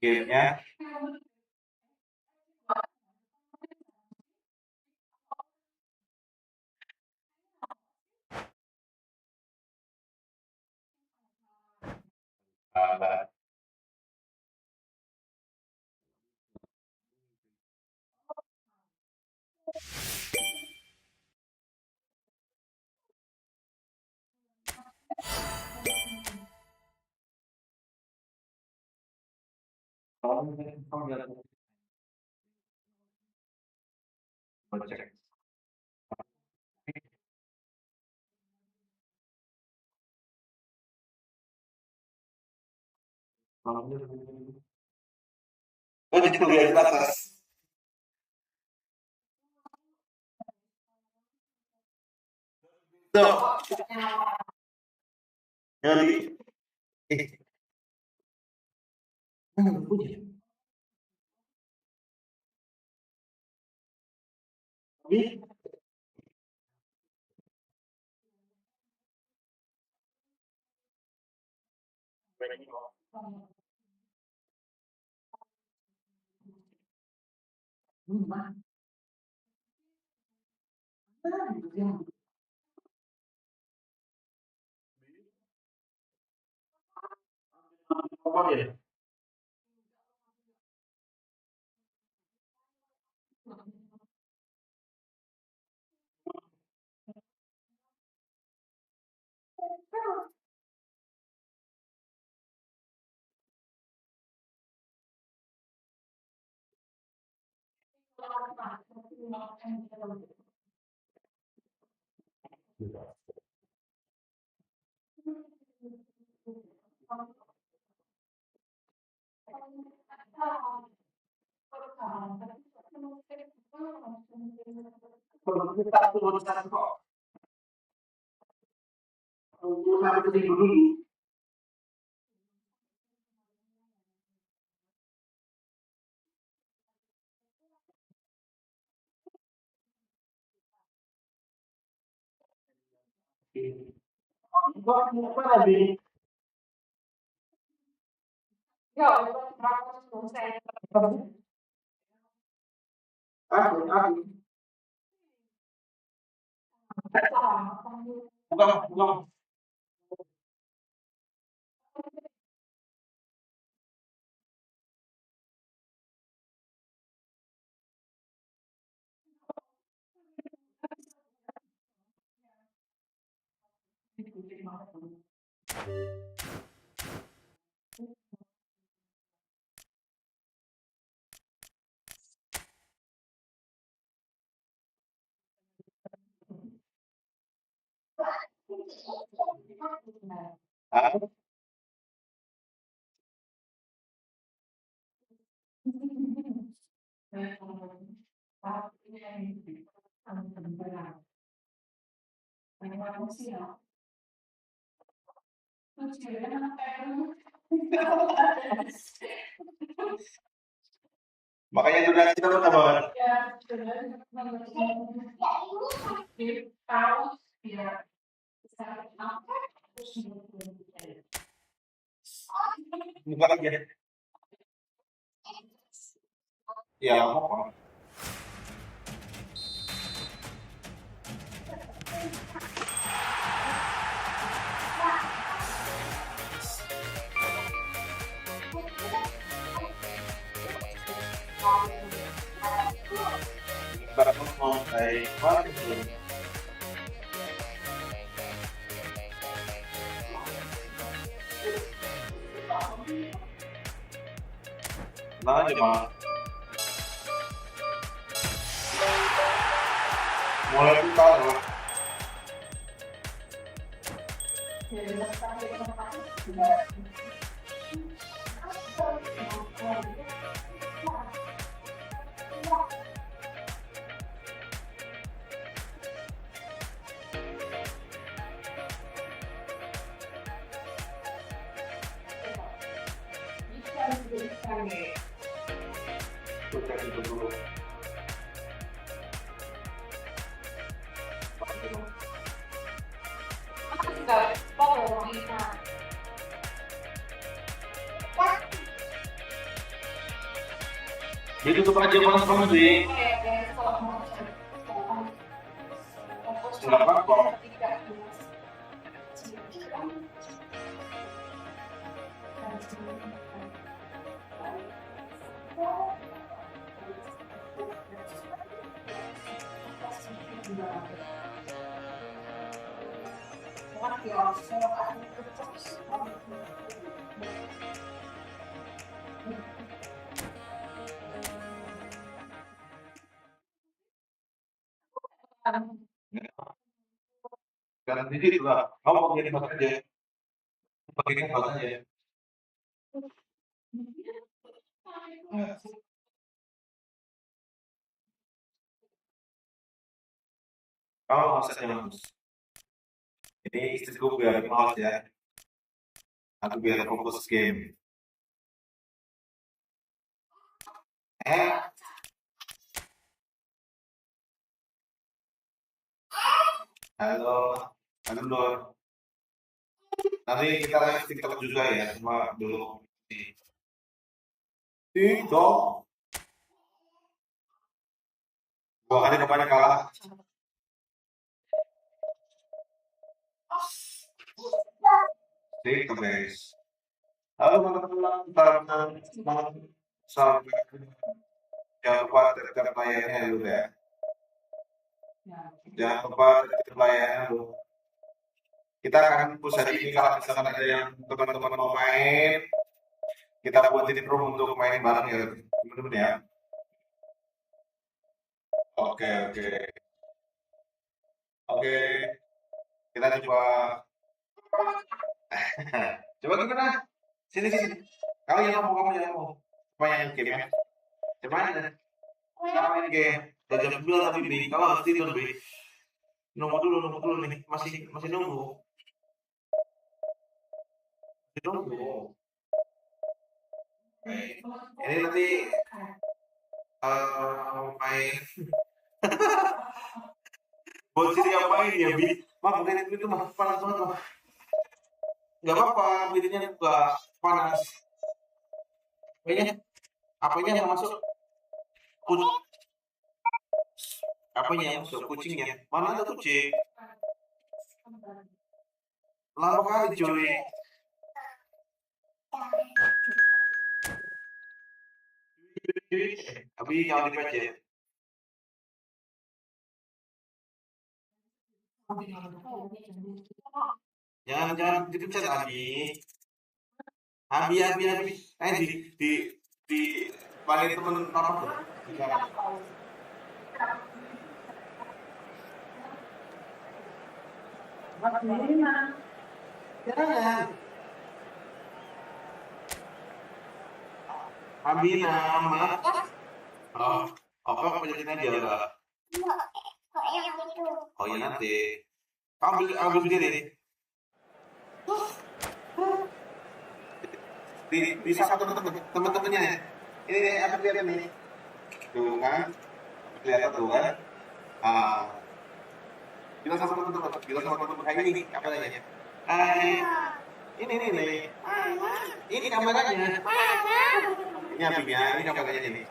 Gamenya oh jadi kuliah di atas. Tuh, jadi mana punya? Ini apa ya? Kita turun satu kok. Tunggu sampai seminggu dulu. Apa lagi? Aku. Bukan. Hah? Makanya durasi kita tambah. Buka aja. Ya, apa? Bareng mau naik bareng. Nah, cuma mulai buka loh. Cek itu dulu. Jadi tutup aja panas sih. Nggak apa-apa. Karena dikit lah, kamu pakai apa aja, pakai apa aja. Kamu maksudnya bagus. Ini istriku biar malas ya, aku biar fokus game. Halo, halo Dor. Nanti kita live TikTok juga ya, cuma belum di TikTok. Dua kali depannya kalah. TikTok guys. Halo teman-teman, sampai jangan lupa tetap layarnya dulu ya. Jangan lupa tetap layarnya dulu. Kita akan push hari ini kalau misalkan ada yang teman-teman mau main, kita buatin room untuk main bareng ya teman-teman ya. Oke, kita coba. Coba gimana? Sini. Kamu yang ngomong. Coba yang game ya. Coba aja. Kita main game. Udah jam 9 tapi ini. Kalau harus tidur lebih. Nunggu dulu nih. Masih nunggu. Ini nanti main. Buat sini yang main ya, Bi. Mungkin itu mah panas banget mah. Gak apa-apa, videonya juga panas. Apanya yang masuk? Apanya yang masuk? Kucingnya? Mana ada kucing? Lama kali cuy. Tapi jangan dipencet. Jangan dipencet Abi. Abi. Di balik temen apa tuh? Jangan. Abi nama. Oh, apa pencetin aja lah. Oh iya nanti. Ambil sendiri. Di satu teman-temannya. Ini nih, aku lihat nih. Tuh kan, kelihatan tuh kan. Ah, bilang sama teman-teman kayak ini, apa namanya? Ini nih. Ini kameranya. Ini apinya, ini kameranya ini.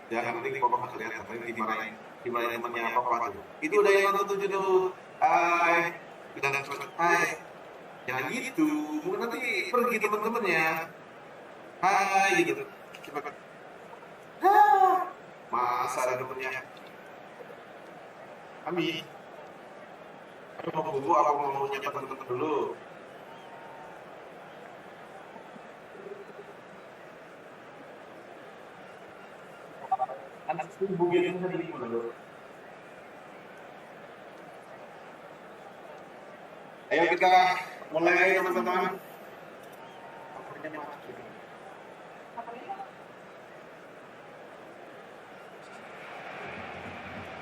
Jangan nanti di papa kelihatan, nanti dimarahin temannya apa tuh. Itu udah yang nonton tujuh tuh. Udah selesai. Jangan gitu, nanti pergi teman-temannya. Gitu. Cepat. Masa ada temennya. Kami mau bobo apa mau nyapa teman-teman dulu? Anak ibu gitu tadi dulu. Ayo kita mulai teman-teman.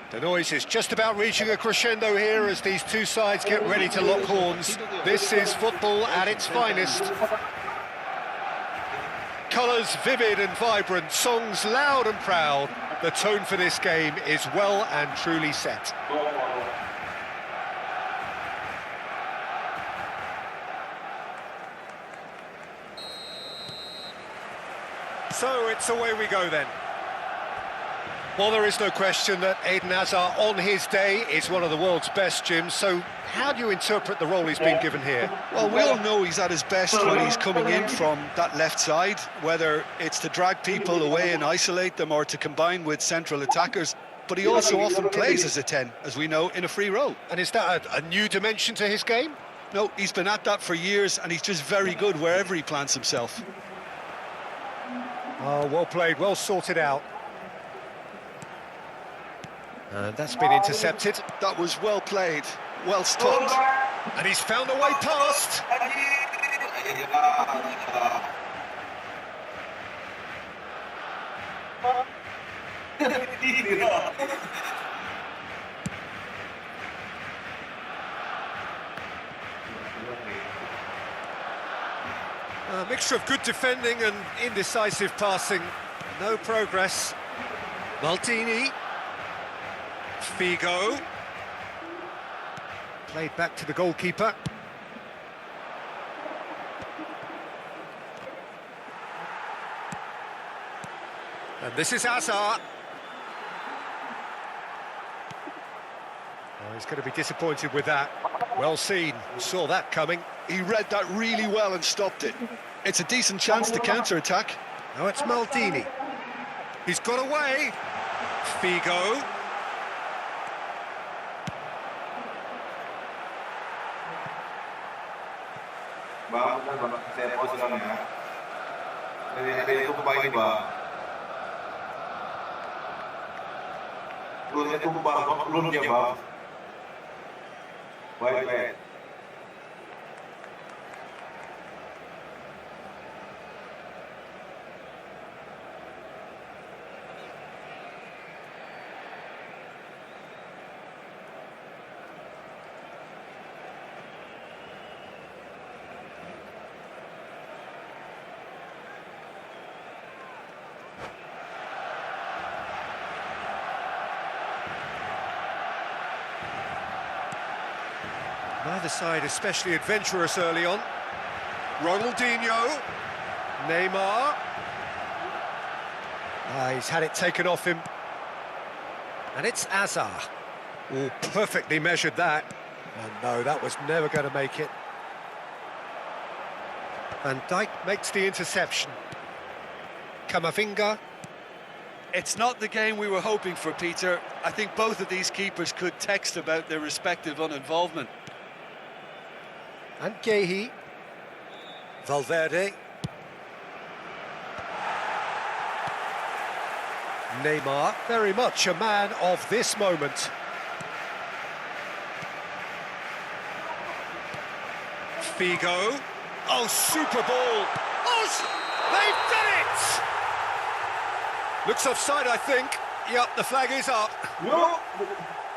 The noise is just about reaching a crescendo here as these two sides get ready to lock horns. This is football at its finest. Colours vivid and vibrant, songs loud and proud. The tone for this game is well and truly set. So it's away we go then. Well, there is no question that Eden Hazard, on his day, is one of the world's best, Jim. So how do you interpret the role he's been given here? Well, we all know he's at his best when he's coming in from that left side, whether it's to drag people away and isolate them or to combine with central attackers. But he also often plays as a 10, as we know, in a free role. And is that a new dimension to his game? No, he's been at that for years, and he's just very good wherever he plants himself. Oh, well played, well sorted out. And that's been intercepted. That was well played, well stopped. And he's found a way past. A mixture of good defending and indecisive passing. No progress. Maldini. Figo. Played back to the goalkeeper. And this is Hazard. Oh, he's going to be disappointed with that. Well seen, saw that coming. He read that really well and stopped it. It's a decent chance to counter-attack. Now it's Maldini. He's got away. Figo. Bang, saya pause kan ya. Dari itu baik, Bang. Belum itu Bang, belum dia, Bang. Baik. Neither side especially adventurous early on. Ronaldinho. Neymar. He's had it taken off him. And it's Hazard. Oh, perfectly measured that. And no, that was never going to make it. Van Dijk makes the interception. Camavinga. It's not the game we were hoping for, Peter. I think both of these keepers could text about their respective uninvolvement. And Gehi. Valverde. Neymar, very much a man of this moment. Figo. Oh, super ball. scores! They've done it! Looks offside, I think. Yep, the flag is up. No.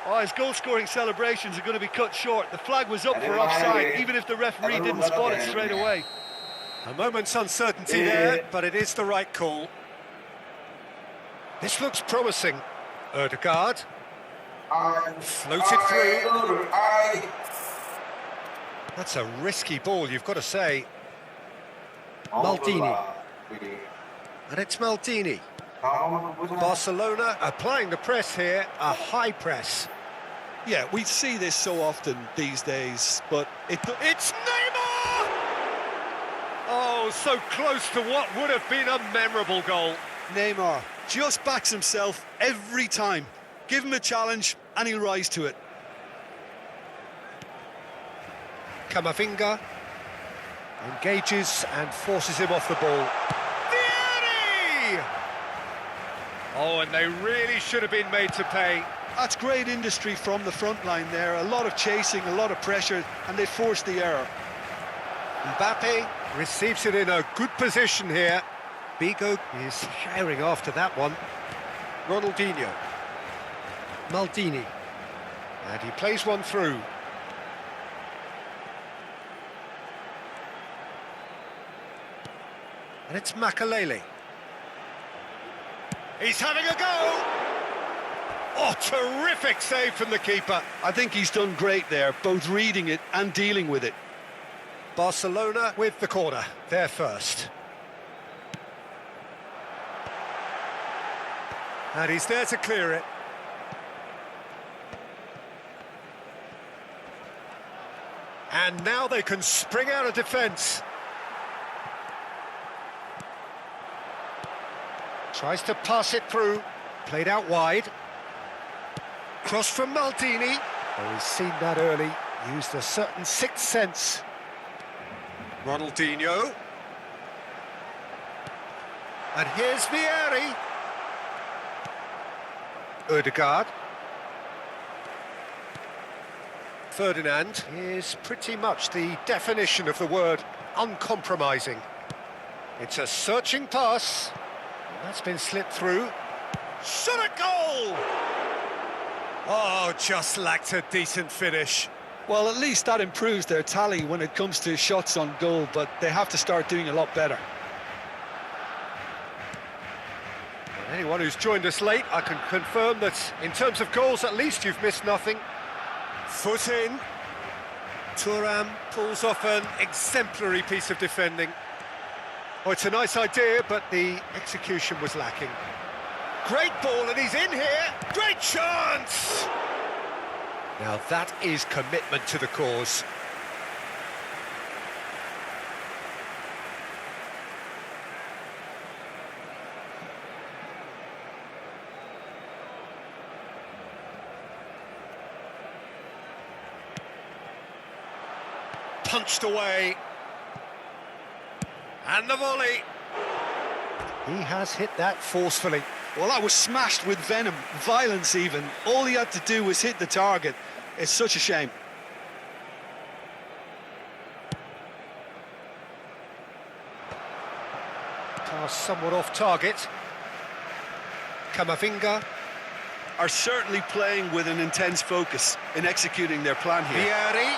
Oh, his goal-scoring celebrations are going to be cut short. The flag was up for offside, even if the referee didn't spot it straight away. A moment's uncertainty there, but it is the right call. This looks promising. Ødegaard floated through. That's a risky ball, you've got to say. Maldini. And it's Maldini. Barcelona applying the press here, a high press. Yeah, we see this so often these days, but It's Neymar! Oh, so close to what would have been a memorable goal. Neymar just backs himself every time. Give him a challenge and he'll rise to it. Camavinga engages and forces him off the ball. Vieri! Oh, and they really should have been made to pay. That's great industry from the front line there. A lot of chasing, a lot of pressure, and they forced the error. Mbappe receives it in a good position here. Bigo is firing after that one. Ronaldinho. Maldini. And he plays one through. And it's Makalele. He's having a go! Oh, terrific save from the keeper. I think he's done great there, both reading it and dealing with it. Barcelona with the corner, they're first. And he's there to clear it. And now they can spring out of defence. Tries to pass it through, played out wide. Cross from Maldini. Oh, he's seen that early, used a certain sixth sense. Ronaldinho. And here's Vieri. Ødegaard. Ferdinand is pretty much the definition of the word uncompromising. It's a searching pass. That's been slipped through. Shot a goal! Oh, just lacked a decent finish. Well, at least that improves their tally when it comes to shots on goal, but they have to start doing a lot better. Anyone who's joined us late, I can confirm that in terms of goals, at least you've missed nothing. Foot in. Thuram pulls off an exemplary piece of defending. Oh, it's a nice idea, but the execution was lacking. Great ball, and he's in here. Great chance! Now that is commitment to the cause. Punched away. And the volley. He has hit that forcefully. Well, that was smashed with venom, violence even. All he had to do was hit the target. It's such a shame. Pass somewhat off target. Camavinga. Are certainly playing with an intense focus in executing their plan here. Vieri.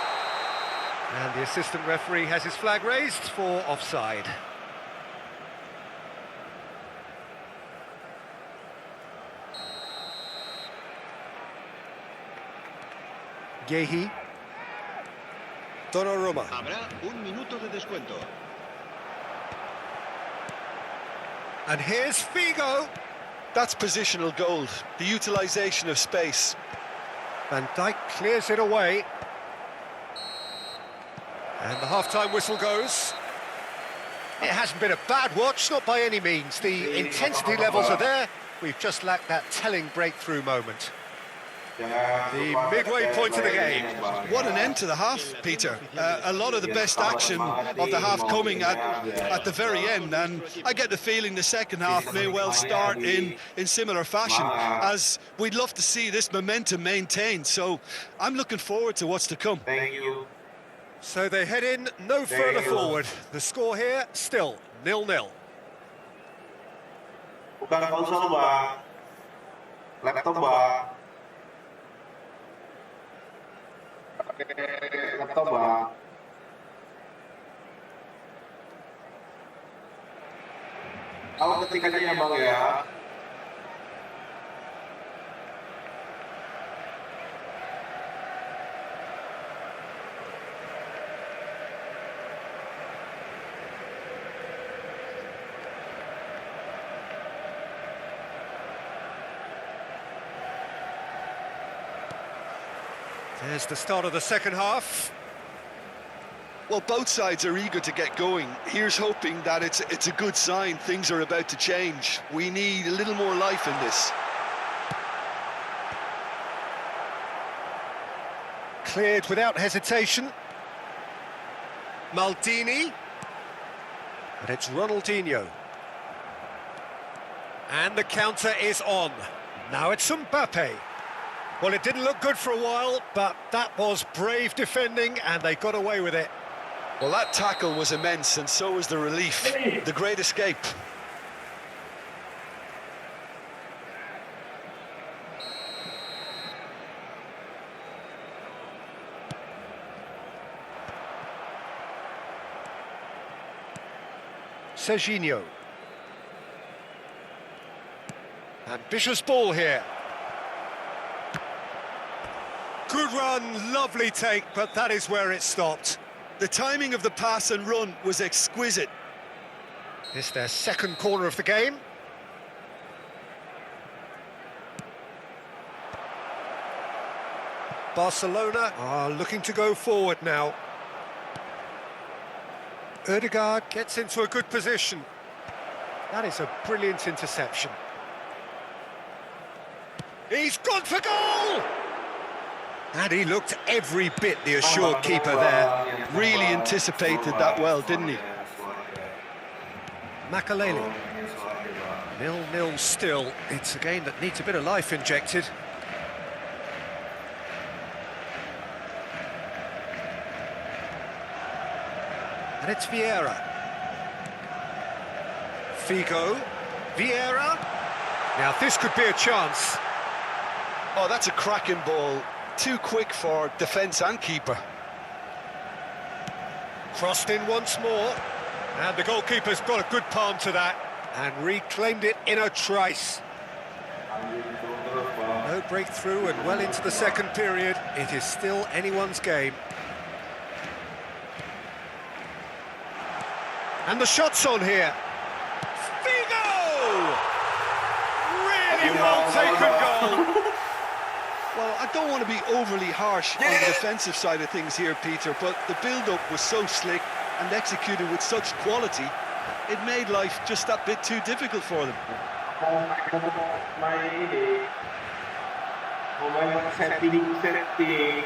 And the assistant referee has his flag raised for offside. Gehi. Donnarumma. Habrá un minuto de descuento. And here's Figo. That's positional gold, the utilisation of space. Van Dijk clears it away. And the half-time whistle goes. It hasn't been a bad watch, not by any means. The intensity levels are there. We've just lacked that telling breakthrough moment. The midway point of the game. What an end to the half, Peter. A lot of the best action of the half coming at the very end, and I get the feeling the second half may well start in similar fashion, as we'd love to see this momentum maintained. So I'm looking forward to what's to come. Thank you. So they head in no further forward. The score here, still 0-0. Bukan pulsa lu, Bang. Laptop, Bang. Pakai laptop, Bang. Tahu ketik aja ya, Bang ya. There's the start of the second half. Well, both sides are eager to get going. Here's hoping that it's a good sign. Things are about to change. We need a little more life in this. Cleared without hesitation. Maldini. And it's Ronaldinho. And the counter is on. Now it's Mbappe. Well, it didn't look good for a while, but that was brave defending, and they got away with it. Well, that tackle was immense, and so was the relief. The great escape. Serginho. Ambitious ball here. Good run, lovely take, but that is where it stopped. The timing of the pass and run was exquisite. It's their second corner of the game. Barcelona are looking to go forward now. Ødegaard gets into a good position. That is a brilliant interception. He's gone for goal! And he looked every bit the assured keeper there. Really anticipated that well, didn't he? Makalele. 0-0 still. It's a game that needs a bit of life injected. And it's Vieira. Figo. Vieira. Now this could be a chance. Oh, that's a cracking ball. Too quick for defence and keeper. Crossed in once more. And the goalkeeper's got a good palm to that. And reclaimed it in a trice. No breakthrough and well into the second period. It is still anyone's game. And the shot's on here. Figo! Really well taken goal. Well, I don't want to be overly harsh on the defensive side of things here, Peter, but the build-up was so slick and executed with such quality, it made life just that bit too difficult for them. Setting.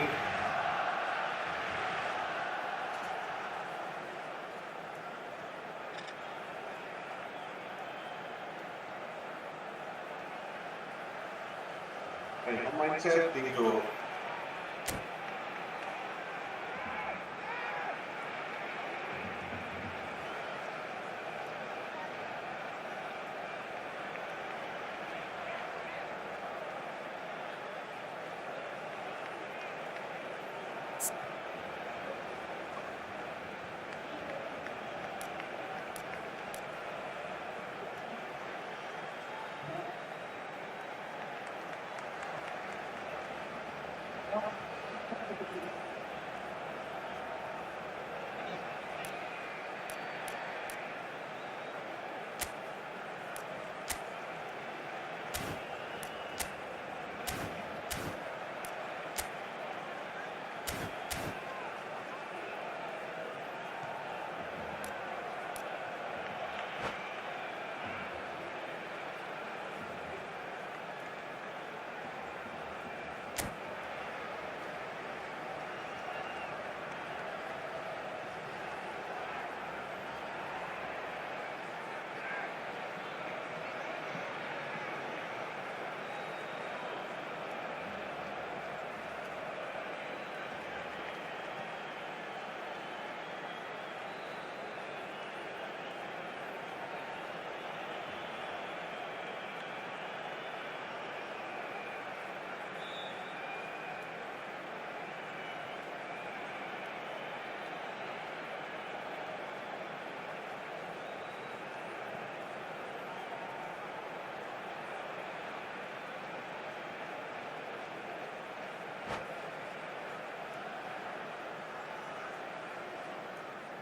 Pemain setting tuh.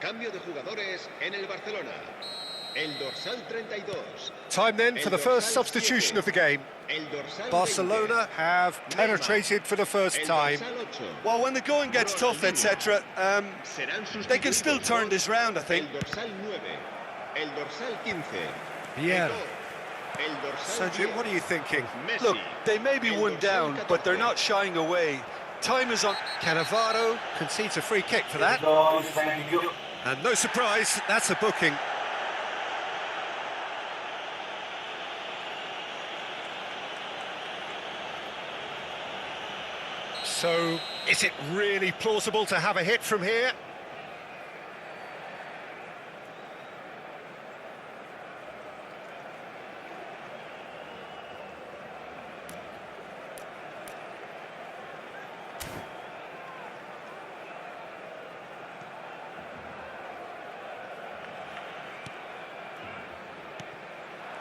Cambio de jugadores en el Barcelona. El dorsal 32. Time then for the first substitution of the game. El dorsal Barcelona 20. have penetrated for the first El time. dorsal 8. Well, when the going gets tough, etc., Serán they can still sustituidos turn por this round, I think. El dorsal 9. El dorsal 15. Yeah. El So, dorsal Jim, 10. what are you thinking? Messi. Look, they may be El one dorsal down, but they're 14. not shying away. Time is on. Cannavaro concedes a free kick for that. So, thank you. And no surprise, that's a booking. So, is it really plausible to have a hit from here?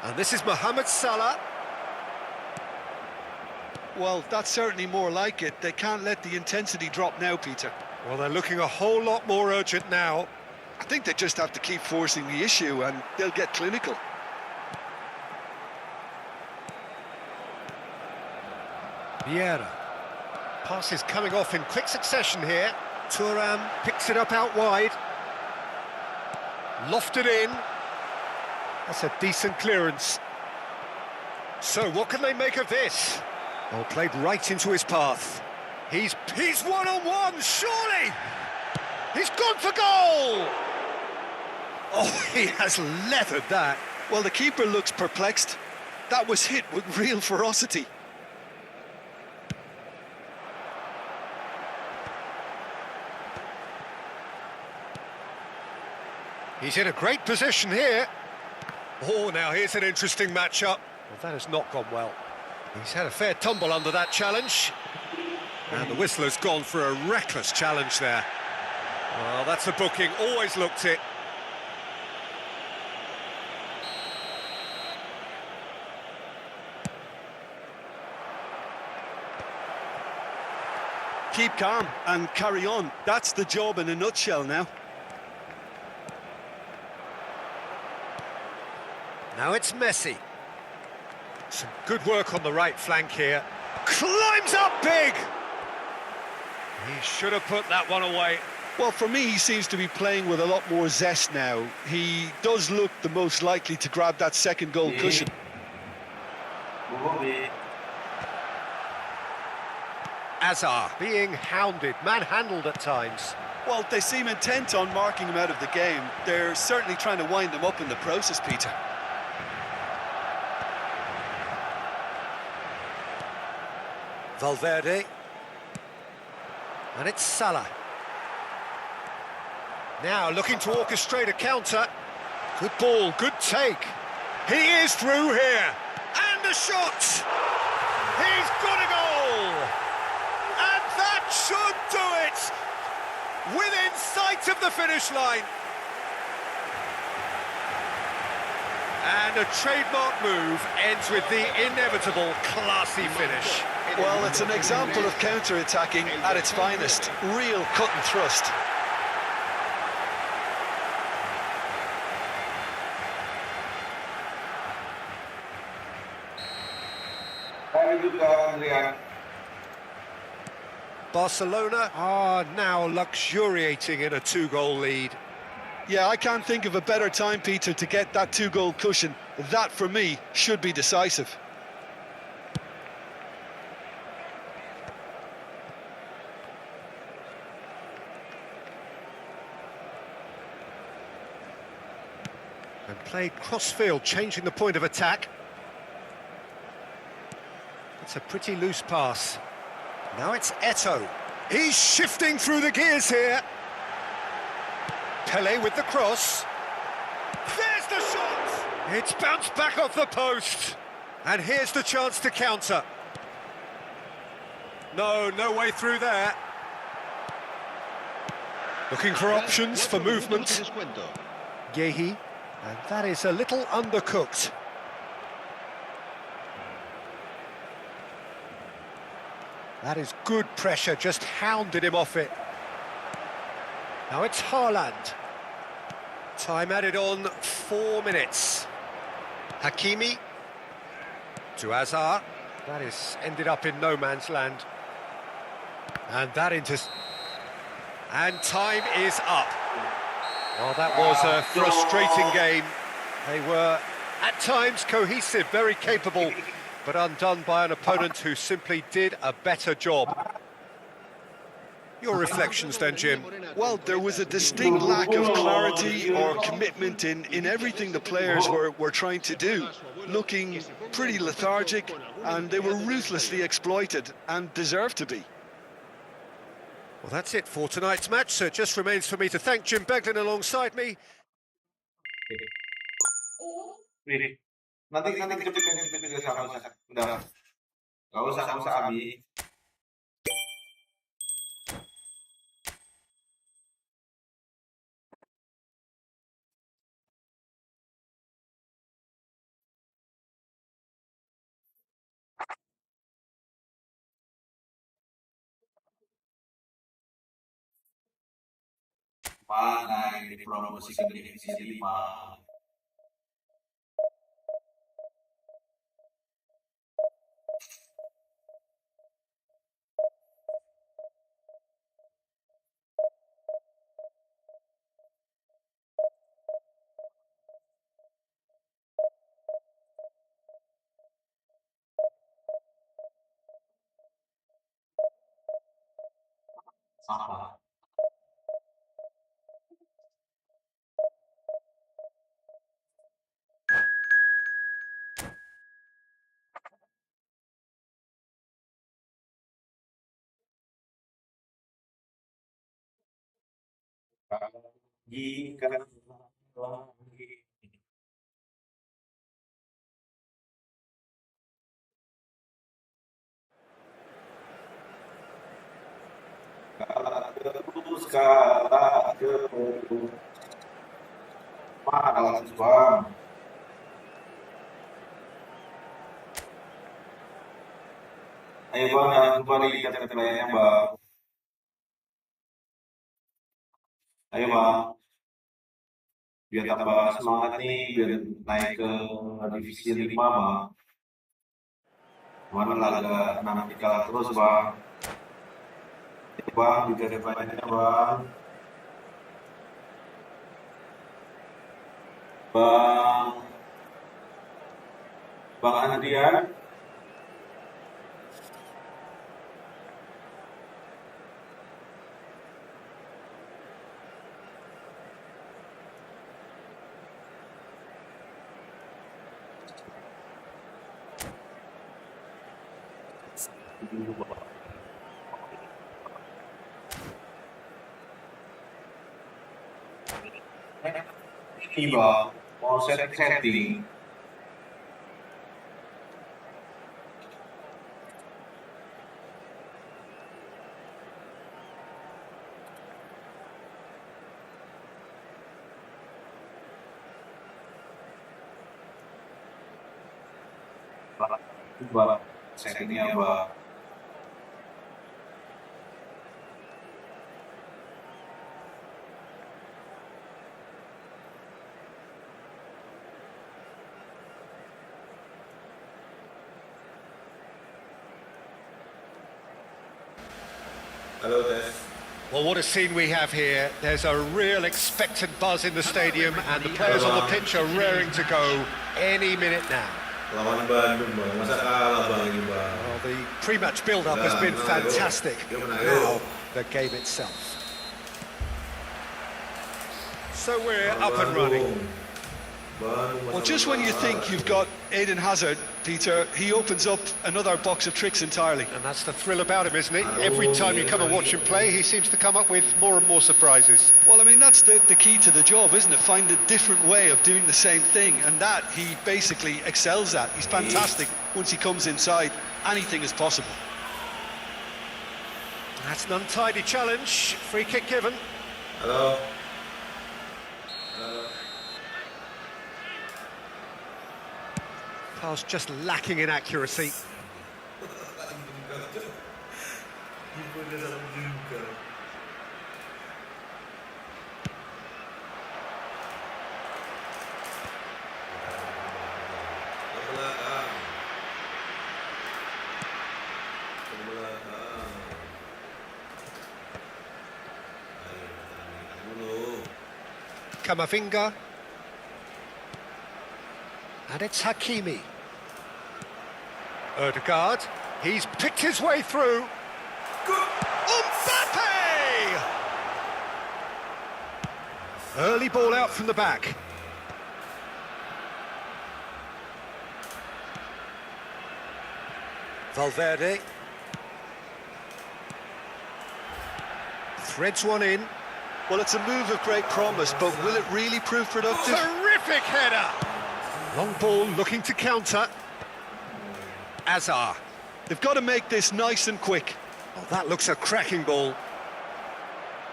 And this is Mohamed Salah. Well, that's certainly more like it. They can't let the intensity drop now, Peter. Well, they're looking a whole lot more urgent now. I think they just have to keep forcing the issue and they'll get clinical. Vieira. Pass is coming off in quick succession here. Thuram picks it up out wide. Lofted in. That's a decent clearance. So what can they make of this? Well, played right into his path. He's one-on-one, surely! He's gone for goal! Oh, he has leathered that. Well, the keeper looks perplexed. That was hit with real ferocity. He's in a great position here. Oh, now here's an interesting matchup. Well, that has not gone well. He's had a fair tumble under that challenge. And the whistler's gone for a reckless challenge there. Well, that's a booking, always looked it. Keep calm and carry on. That's the job in a nutshell now. Now it's Messi. Some good work on the right flank here. Climbs up big! He should have put that one away. Well, for me, he seems to be playing with a lot more zest now. He does look the most likely to grab that second goal cushion. Azar being hounded, manhandled at times. Well, they seem intent on marking him out of the game. They're certainly trying to wind him up in the process, Peter. Valverde. And it's Salah. Now looking to orchestrate a counter. Good ball, good take. He is through here. And the shot! He's got a goal! And that should do it! Within sight of the finish line. And a trademark move ends with the inevitable classy finish. Well, it's an example of counter-attacking at its finest. Real cut and thrust. Barcelona are now luxuriating in a two-goal lead. Yeah, I can't think of a better time, Peter, to get that two-goal cushion. That, for me, should be decisive. And played cross-field, changing the point of attack. It's a pretty loose pass. Now it's Eto'o. He's shifting through the gears here. Pele with the cross. There's the shot! It's bounced back off the post. And here's the chance to counter. No way through there. Looking for options for movement. Yehi. And that is a little undercooked. That is good pressure, just hounded him off it. Now it's Haaland. Time added on 4 minutes. Hakimi to Azar. That is ended up in no man's land. And that into... And time is up. Well, that was a frustrating game. They were, at times, cohesive, very capable, but undone by an opponent who simply did a better job. Your reflections then, Jim? Well, there was a distinct lack of clarity or commitment in everything the players were trying to do. Looking pretty lethargic, and they were ruthlessly exploited and deserved to be. Well, that's it for tonight's match, so it just remains for me to thank Jim Beglin alongside me. Nanti cepet udah. Gak usah Abi. Mana ini promosi ke divisi 5. Apa? Jika terus kalah terus mana Bang? Ayo Bang, jangan lupa nih kata-kata lainnya Bang. Ayo Bang, biar tambah semangat nih, biar naik ke divisi 5 Bang. Mana laga 6 kalah terus Bang. Bang, juga depannya Bang. Bang Andrian. Ini Bang, mau setting. Bang, settingnya Bang. Hello, Des. Well, what a scene we have here. There's a real expectant buzz in the stadium, and the players on the pitch are raring to go any minute now. Lawan Bandung Bang, masa kalah Bang ini Bang. Well, the pre-match build-up has been fantastic. Now, the game itself. So we're up and running. Well, just when you think you've got Eden Hazard, Peter, he opens up another box of tricks entirely. And that's the thrill about him, isn't it? Every time you come and watch him play, he seems to come up with more and more surprises. Well, I mean, that's the key to the job, isn't it? Find a different way of doing the same thing, and that he basically excels at. He's fantastic. Once he comes inside, anything is possible. That's an untidy challenge. Free kick given. Hello. Pass just lacking in accuracy. Kamavinga. And it's Hakimi. Ødegaard. He's picked his way through. Mbappe! Early ball out from the back. Valverde. Threads one in. Well, it's a move of great promise, but will it really prove productive? Terrific header! Long ball looking to counter. Azar. They've got to make this nice and quick. Oh, that looks a cracking ball.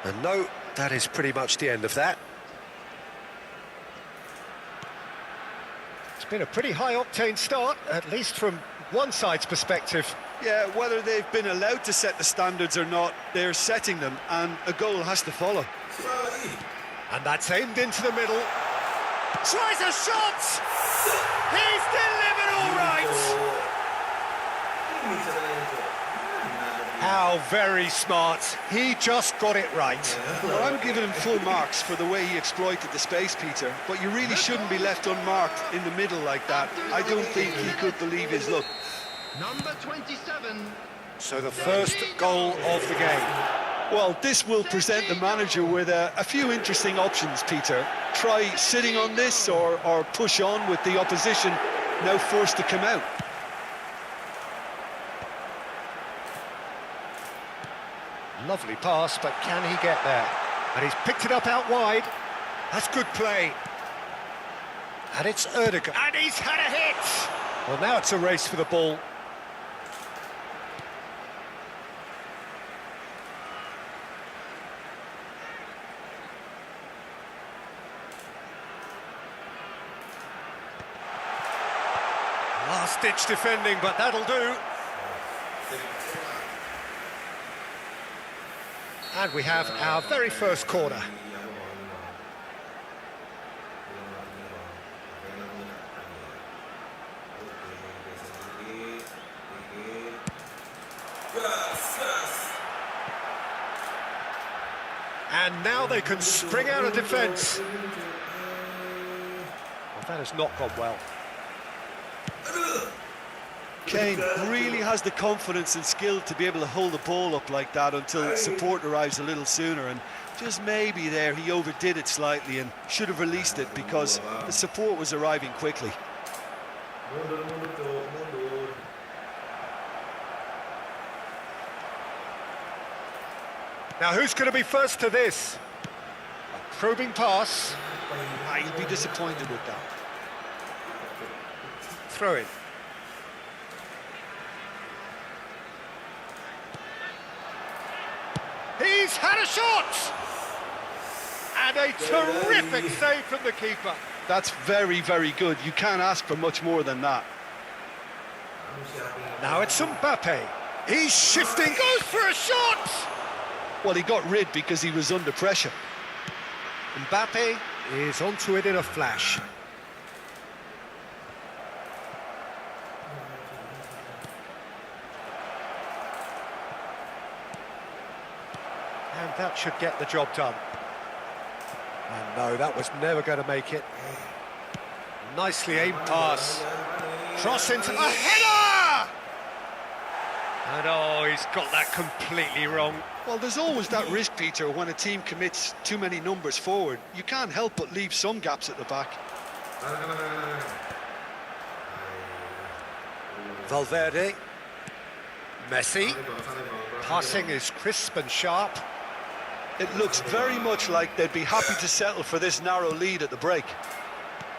And no, that is pretty much the end of that. It's been a pretty high-octane start, at least from one side's perspective. Yeah, whether they've been allowed to set the standards or not, they're setting them, and a goal has to follow. And that's aimed into the middle. Tries a shot! He's delivered all right! How very smart. He just got it right. Well, I'm giving him full marks for the way he exploited the space, Peter, but you really shouldn't be left unmarked in the middle like that. I don't think he could believe his luck. Number 27. So the first goal of the game. Well, this will present the manager with a few interesting options, Peter. Try sitting on this or push on with the opposition now forced to come out. Lovely pass, but can he get there? And he's picked it up out wide. That's good play. And it's Ødegaard. And he's had a hit! Well, now it's a race for the ball. Last-ditch defending, but that'll do. And we have our very first corner. And now they can spring out of defence. Well, that has not gone well. Kane really has the confidence and skill to be able to hold the ball up like that until support arrives a little sooner, and just maybe there he overdid it slightly and should have released it because the support was arriving quickly. Now who's going to be first to this? A probing pass. He'll be disappointed with that. Throw in. He's had a shot! And a terrific save from the keeper. That's very, very good. You can't ask for much more than that. Now it's Mbappe. He's shifting, goes for a shot! Well, he got rid because he was under pressure. Mbappe is onto it in a flash. And that should get the job done. And no, that was never going to make it. Nicely aimed pass. Cross into a header! And oh, he's got that completely wrong. Well, there's always that risk, Peter, when a team commits too many numbers forward. You can't help but leave some gaps at the back. Valverde. Messi. Passing is crisp and sharp. It looks very much like they'd be happy to settle for this narrow lead at the break.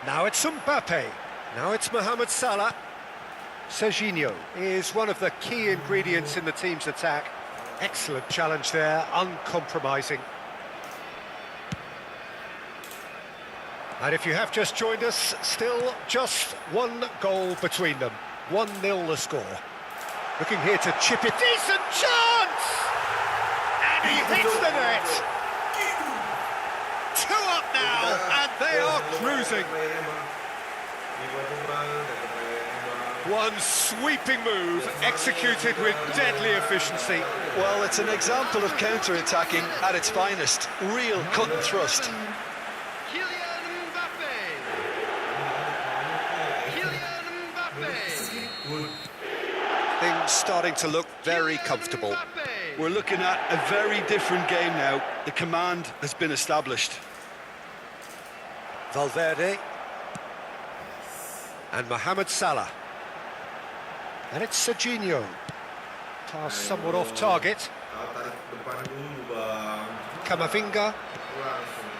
Now it's Mbappe. Now it's Mohamed Salah. Serginho is one of the key ingredients in the team's attack. Excellent challenge there, uncompromising. And if you have just joined us, still just one goal between them. 1-0 the score. Looking here to chip it. Decent chance! And he hits the net. 2 up now, and they are cruising. One sweeping move, executed with deadly efficiency. Well, it's an example of counter-attacking at its finest. Real cut and thrust. Gilaan. it's starting to look very comfortable. We're looking at a very different game now. The command has been established. Valverde. And Mohamed Salah. And it's Serginho. Pass somewhat off target. Tarik depan dulu, Bang. Camavinga.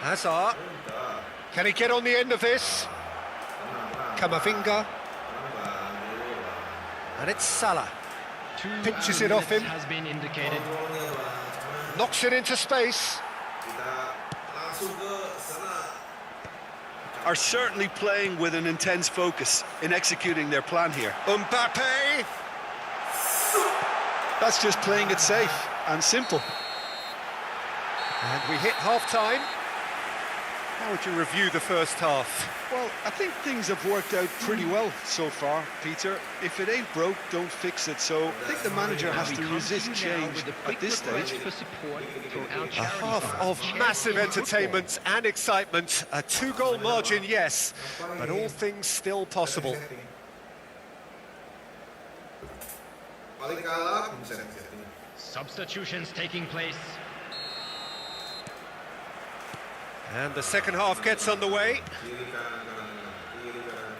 Hazard. Can he get on the end of this? Camavinga. And it's Salah. Pinches it off him. Has been indicated. Knocks it into space. Kita langsung ke sana. Are certainly playing with an intense focus in executing their plan here. Mbappe. That's just playing it safe and simple. And we hit half-time. How would you review the first half? Well, I think things have worked out pretty well so far, Peter. If it ain't broke, don't fix it. So I think the manager has to resist change at this stage. A half of massive entertainment and excitement. A 2-goal margin, yes, but all things still possible. Paling kalah pun setting. Substitutions taking place. And the second half gets underway. Kiri kanan kanan kiri kanan.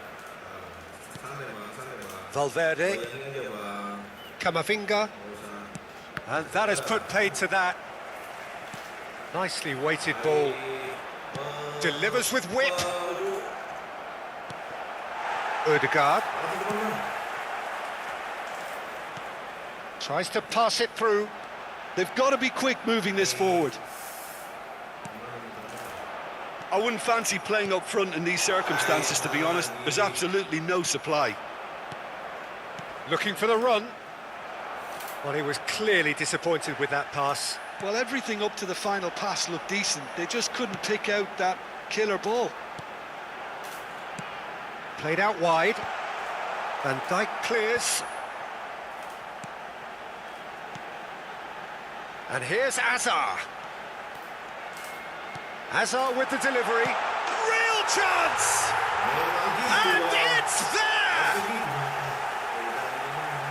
Santai, Bang, santai, Bang. Valverde, Bayangin aja, Bang. Camavinga, Nggak usah. and that has put paid to that. Nicely weighted ball. Delivers with whip. Ødegaard tries to pass it through. They've got to be quick moving this forward. I wouldn't fancy playing up front in these circumstances, to be honest. There's absolutely no supply. Looking for the run. Well, he was clearly disappointed with that pass. Well, everything up to the final pass looked decent. They just couldn't pick out that killer ball. Played out wide. Van Dijk clears. And here's Hazard. Hazard with the delivery. Real chance! And it's there!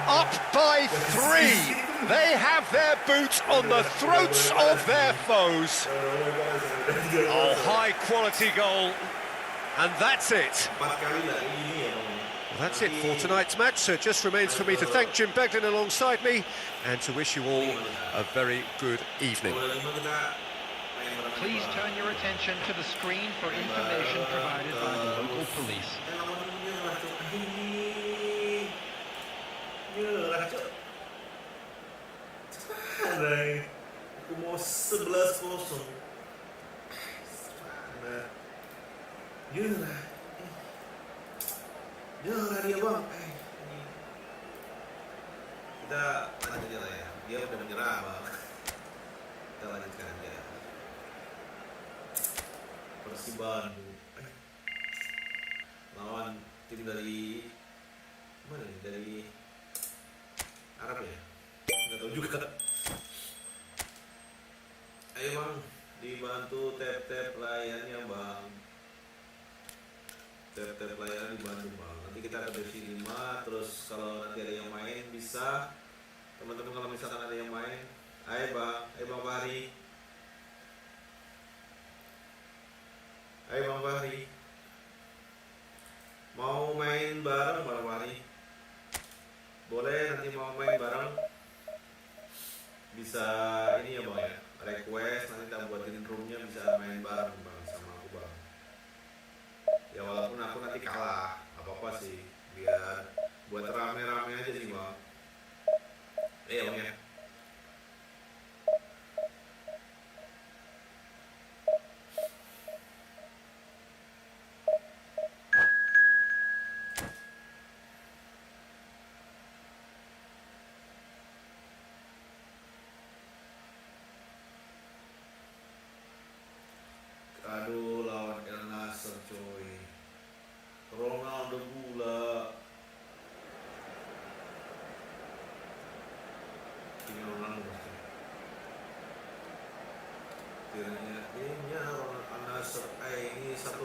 Up by 3. They have their boot on the throats of their foes. Oh, high-quality goal. And that's it. 4 kali lah ini ya, Bang. Well, that's it for tonight's match. So it just remains for me to thank Jim Begden alongside me and to wish you all a very good evening. Bola 5 kita main bareng. Please turn your attention to the screen for information provided by the local police. Nyerah, Cok. Nyerah, Cok. Cepat, aku mau 11-0. Nah. Nyerah. Nyerah dia, Bang. Kita lanjut aja lah ya. Dia udah menyerah, Bang. Kita lanjutkan aja. Persibandung lawan tim dari mana nih? Dari Arab ya? Nggak tahu juga. Ayo, Bang, dibantu tap-tap layarnya, Bang. Tap-tap layarnya dibantu, Bang. Nanti kita ke divisi 5. Terus kalau nanti ada yang main bisa, teman-teman kalau misalkan ada yang main, ayo, Bang. Ayo, Bang Fahri. Ayo, Bang Fahri. Mau main bareng, Bang Fahri? Boleh nanti mau main bareng? Bisa ini ya, Bang ya. Request nanti kita buatin roomnya, bisa main bareng, Bang, sama aku, Bang. Ya walaupun aku nanti kalah, apa-apa sih. Biar buat rame-rame aja sih, Bang. Bang ya. Aduh, lawan El Nasr, coy. Ronaldo gula. Ini Ronaldo pasti. Tiranya Ronaldo El Nasr. Ini satu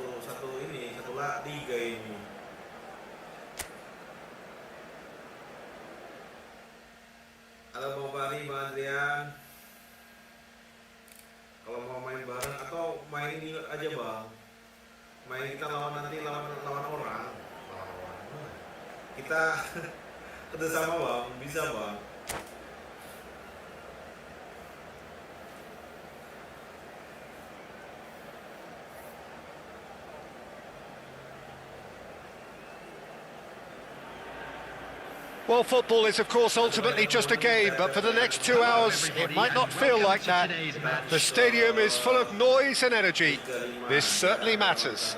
liga ini. Halo Bang Fahri, Bang Adrian. Kalau mau main bareng atau main ini aja Bang. Main kita lawan orang. Kita kerjasama Bang, bisa Bang. Well, football is, of course, ultimately just a game, but for the next 2 hours, it might not feel like that. The stadium is full of noise and energy. This certainly matters.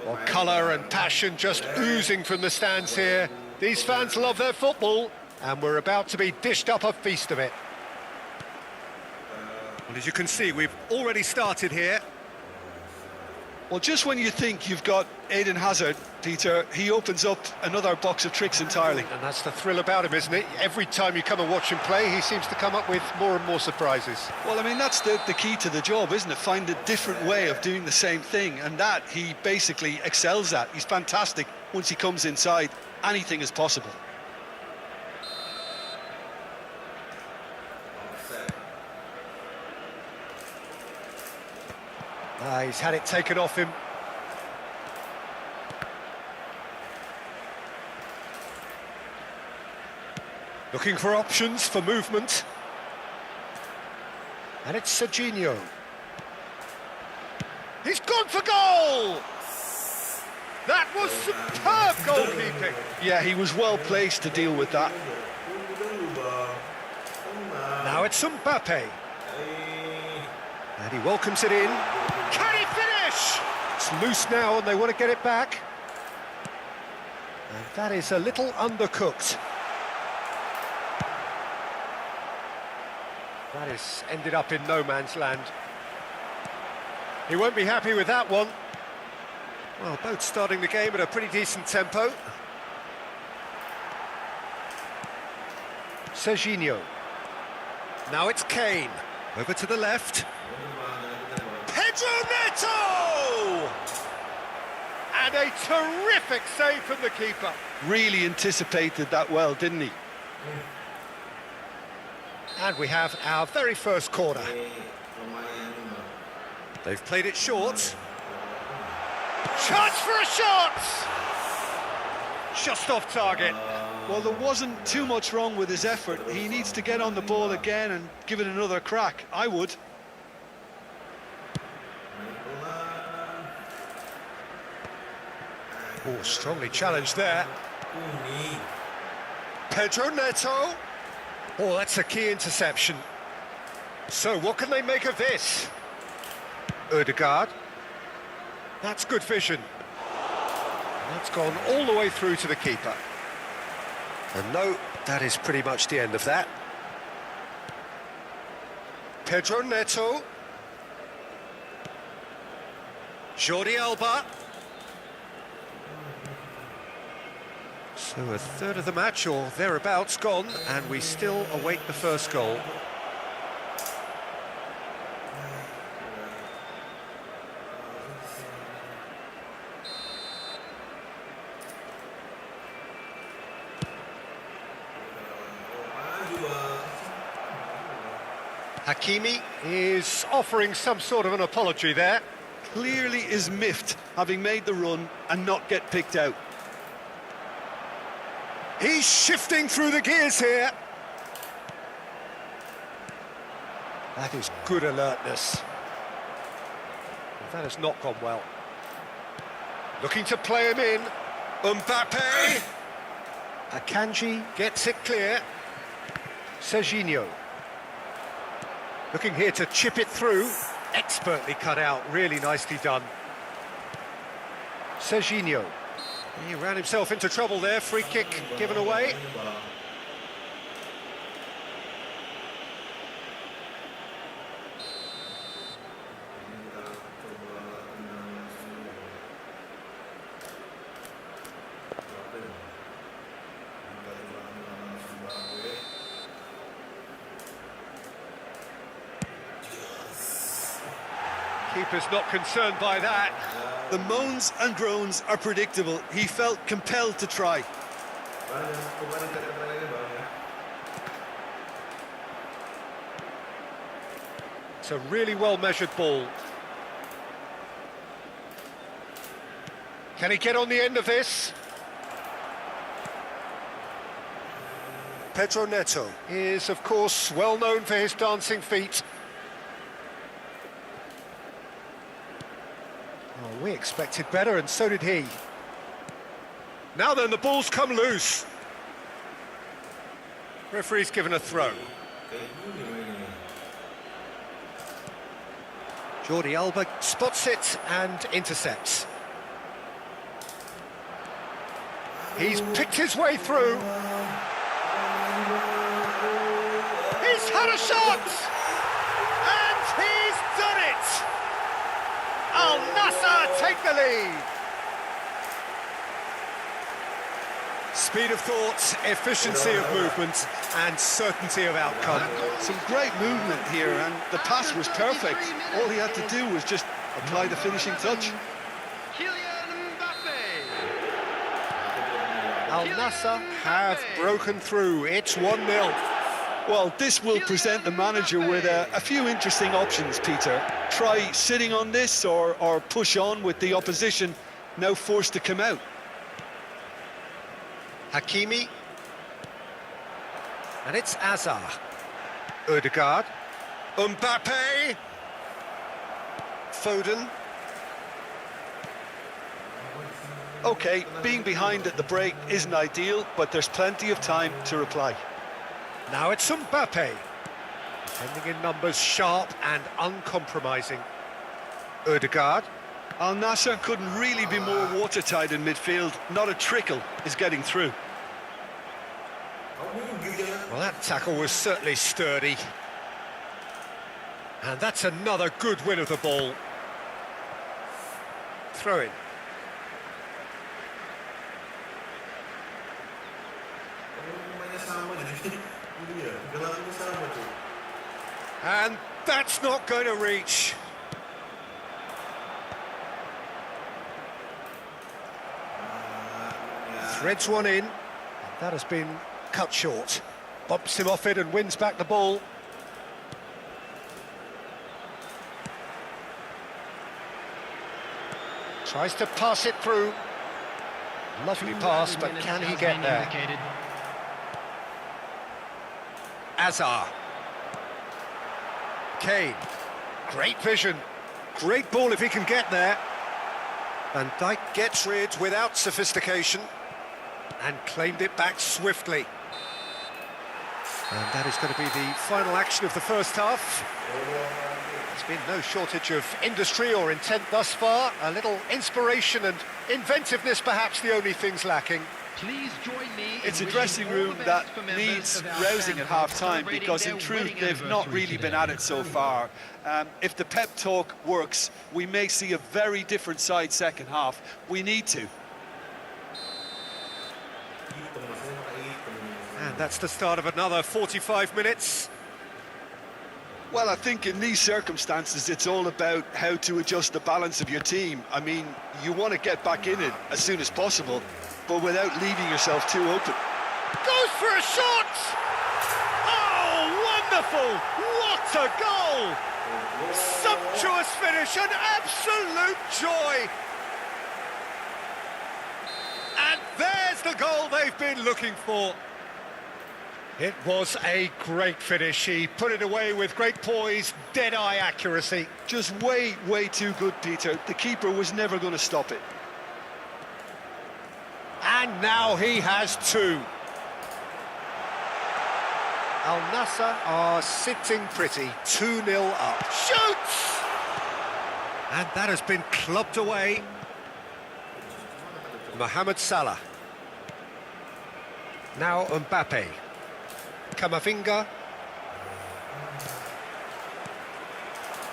Well, colour and passion just oozing from the stands here. These fans love their football, and we're about to be dished up a feast of it. Well, as you can see, we've already started here. Well, just when you think you've got Eden Hazard, Peter, he opens up another box of tricks entirely. And that's the thrill about him, isn't it? Every time you come and watch him play, he seems to come up with more and more surprises. Well, I mean, that's the key to the job, isn't it? Find a different way of doing the same thing, and that he basically excels at. He's fantastic. Once he comes inside, anything is possible. He's had it taken off him. Looking for options for movement. And it's Serginho. He's gone for goal! That was superb goalkeeping. Yeah, he was well placed to deal with that. Now it's Mbappe. And he welcomes it in. Can he finish? It's loose now and they want to get it back. And that is a little undercooked. That has ended up in no man's land. He won't be happy with that one. Well, both starting the game at a pretty decent tempo. Serginho. Now it's Kane. Over to the left. Pedro Neto! And a terrific save from the keeper. Really anticipated that well, didn't he? And we have our very first corner. They've played it short. Chance for a shot! Just off target. Well, there wasn't too much wrong with his effort. He needs to get on the ball again and give it another crack. I would. Oh, strongly challenged there. Pedro Neto. Oh, that's a key interception. So, what can they make of this? Ødegaard. That's good vision. And that's gone all the way through to the keeper. And no, that is pretty much the end of that. Pedro Neto. Jordi Alba. So a third of the match, or thereabouts, gone, and we still await the first goal. Hakimi is offering some sort of an apology there. Clearly is miffed, having made the run and not get picked out. He's shifting through the gears here. That is good alertness. That has not gone well. Looking to play him in. Mbappe. Akanji gets it clear. Serginho. Looking here to chip it through. Expertly cut out, really nicely done. Serginho. He ran himself into trouble there, free kick given away. Keeper's not concerned by that. The moans and groans are predictable. He felt compelled to try. It's a really well-measured ball. Can he get on the end of this? Pedro Neto is, of course, well known for his dancing feet. Oh, we expected better, and so did he. Now then, the ball's come loose. Referee's given a throw. Jordi Alba spots it and intercepts. He's picked his way through. He's had a shot! And he's done it! Al Nassr take the lead. Speed of thought, efficiency of movement, and certainty of outcome. Some great movement here, and the pass was perfect. All he had to do was just apply the finishing touch. Al Nassr have broken through. It's 1-0. Well, this will present the manager with a few interesting options, Peter. Try sitting on this or push on with the opposition now forced to come out. Hakimi. And it's Azar. Ødegaard. Mbappe. Foden. OK, being behind at the break isn't ideal, but there's plenty of time to reply. Now it's Mbappe. Defending in numbers, sharp and uncompromising. Ødegaard. Al Nassr couldn't really be more watertight in midfield. Not a trickle is getting through. Well, that tackle was certainly sturdy. And that's another good win of the ball. Throw in. And that's not going to reach. Threads one in. That has been cut short. Bumps him off it and wins back the ball. Tries to pass it through. Lovely pass, but can he get there? Azar. Kane. Great vision. Great ball if he can get there. Van Dijk gets rid without sophistication and claimed it back swiftly. And that is going to be the final action of the first half. There's been no shortage of industry or intent thus far. A little inspiration and inventiveness, perhaps the only things lacking. Please join me. It's a dressing room that needs rousing at half-time, because in truth they've not really been at it so far. If the pep talk works, we may see a very different side second half. We need to. And that's the start of another 45 minutes. Well, I think in these circumstances it's all about how to adjust the balance of your team. I mean, you want to get back in it as soon as possible, but without leaving yourself too open. Goes for a shot! Oh, wonderful! What a goal! Sumptuous finish, an absolute joy! And there's the goal they've been looking for. It was a great finish. He put it away with great poise, dead-eye accuracy. Just way, way too good, Peter. The keeper was never going to stop it. And now he has two. Al Nassr are sitting pretty, 2-0 up. Shoots! And that has been clubbed away. Mohamed Salah. Now Mbappe. Camavinga.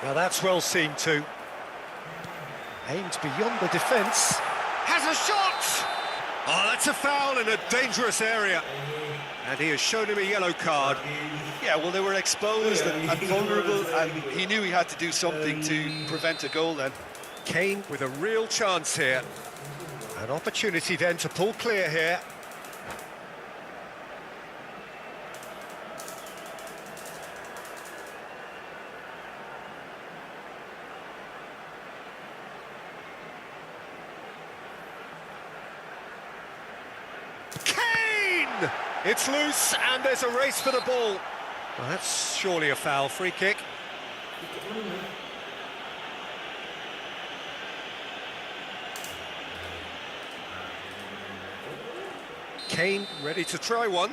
Now that's well seen too. Aims beyond the defence. Has a shot! Oh, that's a foul in a dangerous area. And he has shown him a yellow card. Yeah, well, they were exposed and vulnerable, and he knew he had to do something to prevent a goal then. Kane with a real chance here. An opportunity then to pull clear here. It's loose, and there's a race for the ball. Well, that's surely a foul. Free kick. Kane ready to try one.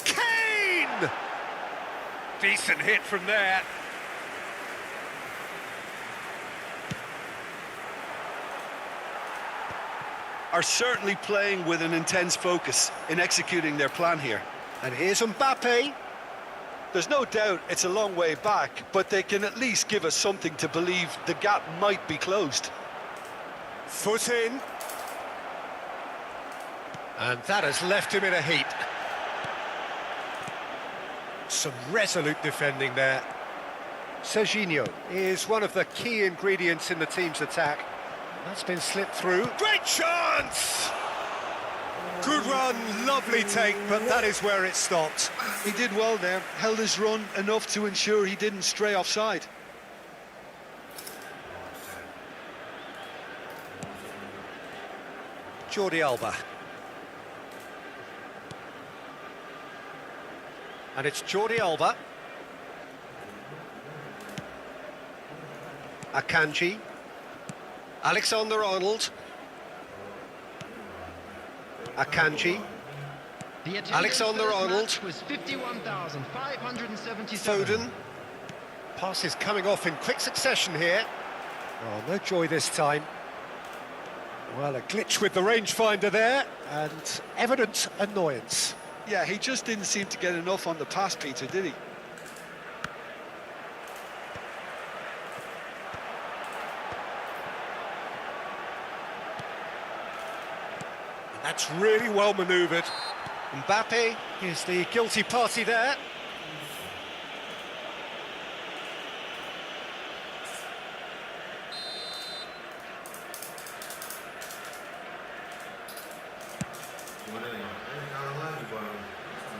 Kane! Decent hit from there. Are certainly playing with an intense focus in executing their plan here. And here's Mbappe. There's no doubt it's a long way back, but they can at least give us something to believe the gap might be closed. Foot in. And that has left him in a heap. Some resolute defending there. Serginho is one of the key ingredients in the team's attack. That's been slipped through. Great chance! Good run, lovely take, but that is where it stopped. He did well there, held his run enough to ensure he didn't stray offside. Jordi Alba. And it's Jordi Alba. Akanji. Alexander-Arnold. Akanji. Alexander-Arnold. Was 51,577. Foden. Passes coming off in quick succession here. Oh, no joy this time. Well, a glitch with the rangefinder there, and evident annoyance. Yeah, he just didn't seem to get enough on the pass, Peter, did he? That's really well manoeuvred. Mbappe is the guilty party there.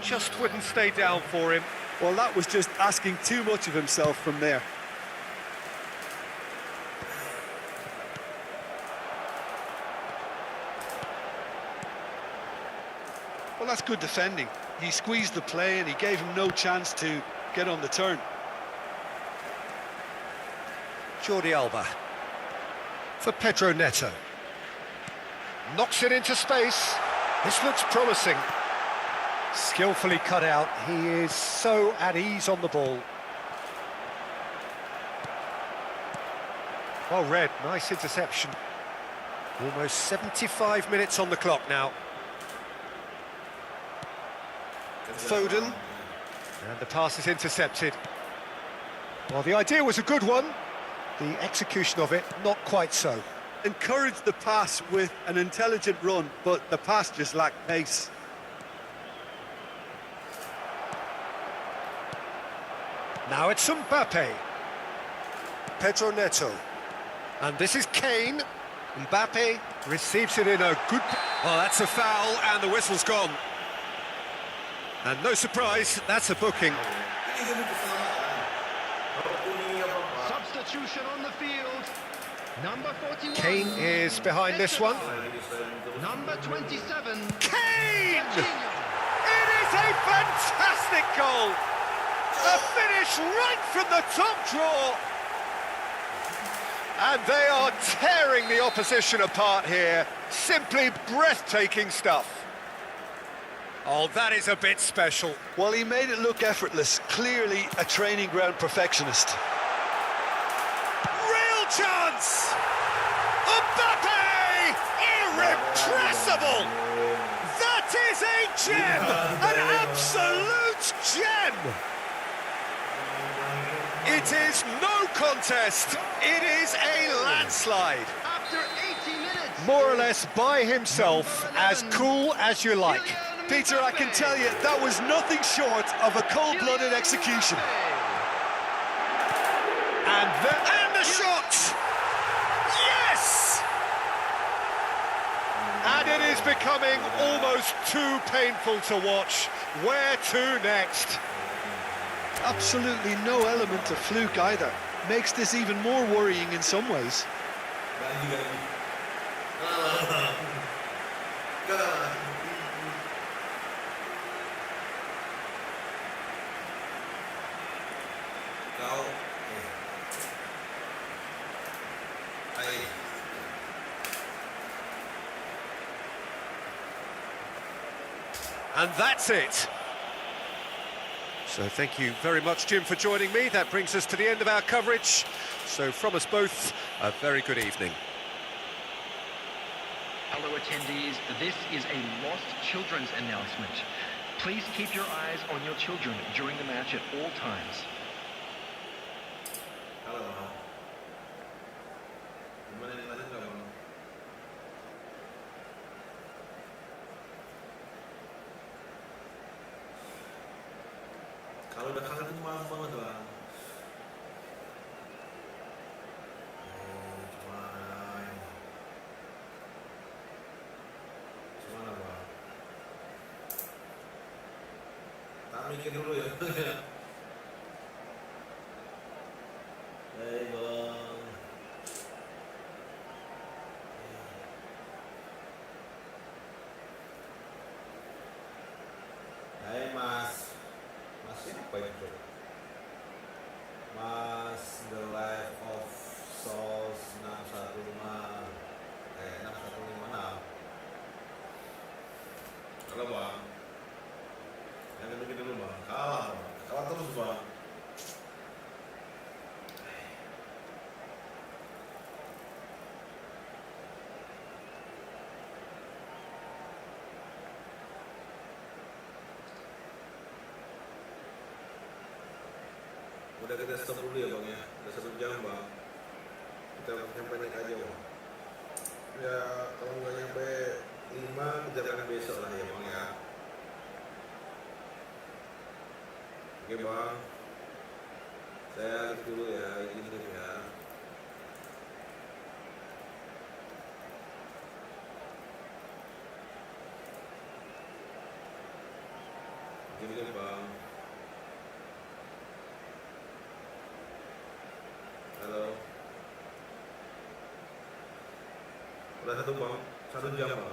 Just wouldn't stay down for him. Well, that was just asking too much of himself from there. Well, that's good defending. He squeezed the play and he gave him no chance to get on the turn. Jordi Alba for Pedro Neto. Knocks it into space. This looks promising. Skillfully cut out. He is so at ease on the ball. Well read, nice interception. Almost 75 minutes on the clock now. Foden. And the pass is intercepted. Well, the idea was a good one. The execution of it, not quite so. Encouraged the pass with an intelligent run, but the pass just lacked pace. Now it's Mbappe. Pedro Neto. And this is Kane. Mbappe receives it in a good... Well, that's a foul, and the whistle's gone. And no surprise, that's a booking. Substitution on the field. Number 41. Kane is behind this one. Number 27. Kane! It is a fantastic goal! A finish right from the top draw! And they are tearing the opposition apart here. Simply breathtaking stuff. Oh, that is a bit special. Well, he made it look effortless. Clearly a training ground perfectionist. Real chance! Mbappe! Irrepressible! That is a gem! An absolute gem! It is no contest. It is a landslide. After 80 minutes. More or less by himself, as cool as you like. Peter, I can tell you, that was nothing short of a cold-blooded execution. And the shot! Yes! And it is becoming almost too painful to watch. Where to next? Absolutely no element of fluke either. Makes this even more worrying in some ways. And that's it. So thank you very much, Jim, for joining me. That brings us to the end of our coverage. So from us both, a very good evening. Hello attendees, this is a lost children's announcement. Please keep your eyes on your children during the match at all times. Halo, Bang. Gimana yang lanjut nggak, Bang? Kalau udah kangen itu malam banget, Bang. Gimana, Bang? Tak mikir dulu ya. Hei, Bang. Hai, Mas. Mas siapa itu? Mas The Life of Souls 615 6156. Halo, Bang. Yang mikir dulu, Bang. Kalah, Bang. Kalah terus, Bang. Udah kita stop dulu ya, Bang, ya. Udah 1 jam, Bang. Kita sampai naik aja, Bang. Ya, kalau nggak nyampe 5, kita akan besok lah ya, Bang, ya. Oke, Bang. Saya lihat dulu ya, izin dulu ya. Izin dulu, Bang. Halo. Udah 1, Bang. 1 jam, Bang.